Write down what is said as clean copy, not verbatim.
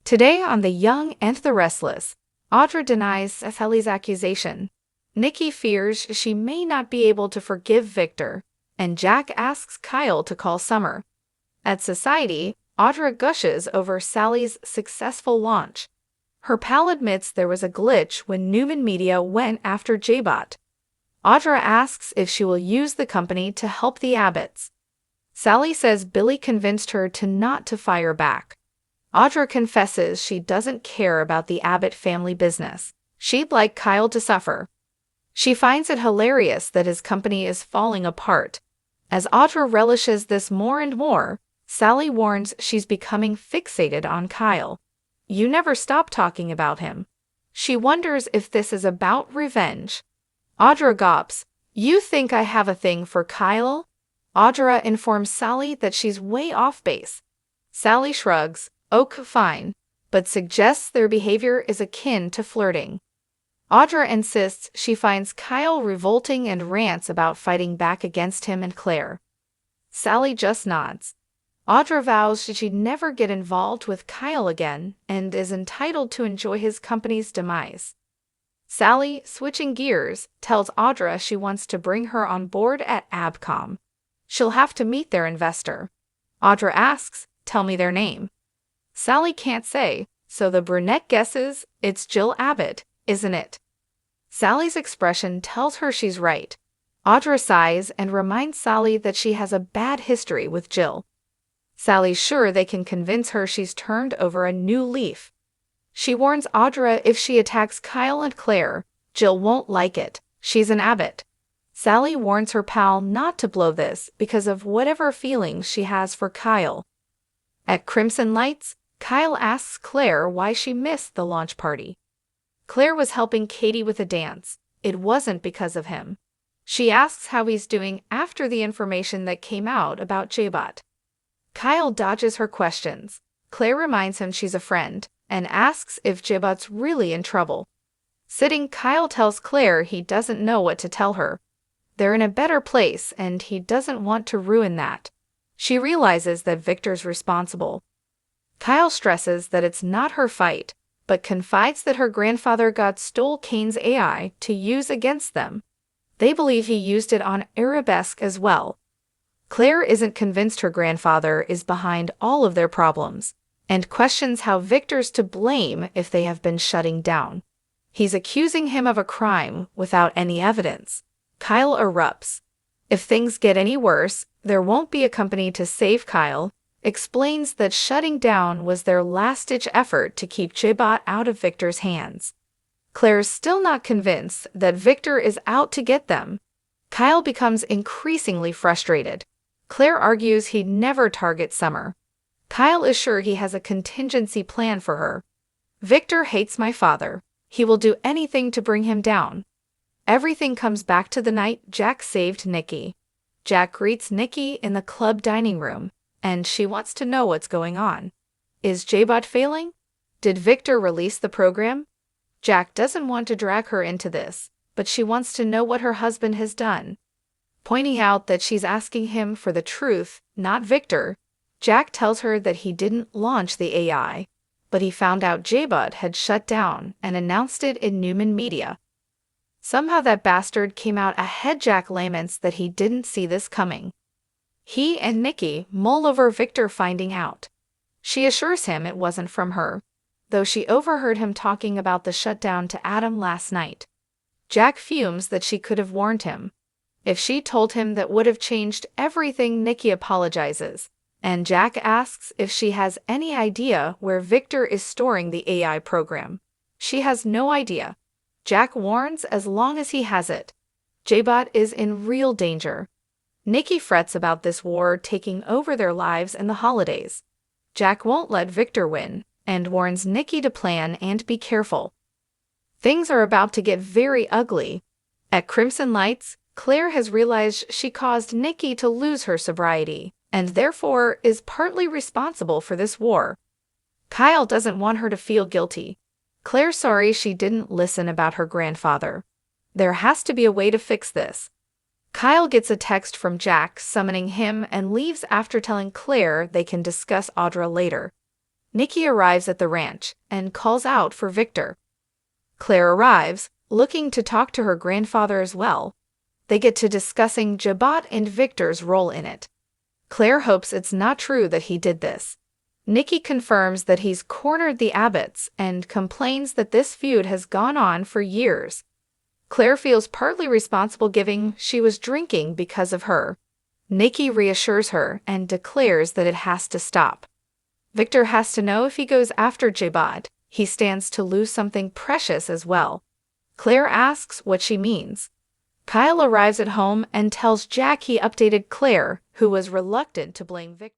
Today on The Young and the Restless, Audra denies Sally's accusation. Nikki fears she may not be able to forgive Victor, and Jack asks Kyle to call Summer. At Society, Audra gushes over Sally's successful launch. Her pal admits there was a glitch when Newman Media went after J-Bot. Audra asks if she will use the company to help the Abbotts. Sally says Billy convinced her not to fire back. Audra confesses she doesn't care about the Abbott family business. She'd like Kyle to suffer. She finds it hilarious that his company is falling apart. As Audra relishes this more and more, Sally warns she's becoming fixated on Kyle. You never stop talking about him. She wonders if this is about revenge. Audra gawps, "You think I have a thing for Kyle?" Audra informs Sally that she's way off base. Sally shrugs, "Ok, fine," but suggests their behavior is akin to flirting. Audra insists she finds Kyle revolting and rants about fighting back against him and Claire. Sally just nods. Audra vows she'd never get involved with Kyle again and is entitled to enjoy his company's demise. Sally, switching gears, tells Audra she wants to bring her on board at Abcom. She'll have to meet their investor. Audra asks, "Tell me their name." Sally can't say, so the brunette guesses it's Jill Abbott, isn't it? Sally's expression tells her she's right. Audra sighs and reminds Sally that she has a bad history with Jill. Sally's sure they can convince her she's turned over a new leaf. She warns Audra if she attacks Kyle and Claire, Jill won't like it. She's an Abbott. Sally warns her pal not to blow this because of whatever feelings she has for Kyle. At Crimson Lights, Kyle asks Claire why she missed the launch party. Claire was helping Katie with a dance. It wasn't because of him. She asks how he's doing after the information that came out about J-Bot. Kyle dodges her questions. Claire reminds him she's a friend and asks if J-Bot's really in trouble. Sitting, Kyle tells Claire he doesn't know what to tell her. They're in a better place and he doesn't want to ruin that. She realizes that Victor's responsible. Kyle stresses that it's not her fight, but confides that her grandfather stole Kane's AI to use against them. They believe he used it on Arabesque as well. Claire isn't convinced her grandfather is behind all of their problems, and questions how Victor's to blame if they have been shutting down. He's accusing him of a crime without any evidence. Kyle erupts. If things get any worse, there won't be a company to save Kyle. Explains that shutting down was their last-ditch effort to keep J-Bot out of Victor's hands. Claire's still not convinced that Victor is out to get them. Kyle becomes increasingly frustrated. Claire argues he'd never target Summer. Kyle is sure he has a contingency plan for her. Victor hates my father. He will do anything to bring him down. Everything comes back to the night Jack saved Nikki. Jack greets Nikki in the club dining room, and she wants to know what's going on. Is J-Bot failing? Did Victor release the program? Jack doesn't want to drag her into this, but she wants to know what her husband has done. Pointing out that she's asking him for the truth, not Victor, Jack tells her that he didn't launch the AI, but he found out J-Bot had shut down and announced it in Newman Media. Somehow that bastard came out ahead. Jack laments that he didn't see this coming. He and Nikki mull over Victor finding out. She assures him it wasn't from her, though she overheard him talking about the shutdown to Adam last night. Jack fumes that she could have warned him. If she told him, that would have changed everything. Nikki apologizes, and Jack asks if she has any idea where Victor is storing the AI program. She has no idea. Jack warns as long as he has it. J-Bot is in real danger. Nikki frets about this war taking over their lives in the holidays. Jack won't let Victor win, and warns Nikki to plan and be careful. Things are about to get very ugly. At Crimson Lights, Claire has realized she caused Nikki to lose her sobriety, and therefore is partly responsible for this war. Kyle doesn't want her to feel guilty. Claire's sorry she didn't listen about her grandfather. There has to be a way to fix this. Kyle gets a text from Jack summoning him and leaves after telling Claire they can discuss Audra later. Nikki arrives at the ranch and calls out for Victor. Claire arrives, looking to talk to her grandfather as well. They get to discussing Jabot and Victor's role in it. Claire hopes it's not true that he did this. Nikki confirms that he's cornered the Abbotts and complains that this feud has gone on for years. Claire feels partly responsible given she was drinking because of her. Nikki reassures her and declares that it has to stop. Victor has to know if he goes after Jabot, he stands to lose something precious as well. Claire asks what she means. Kyle arrives at home and tells Jack he updated Claire, who was reluctant to blame Victor.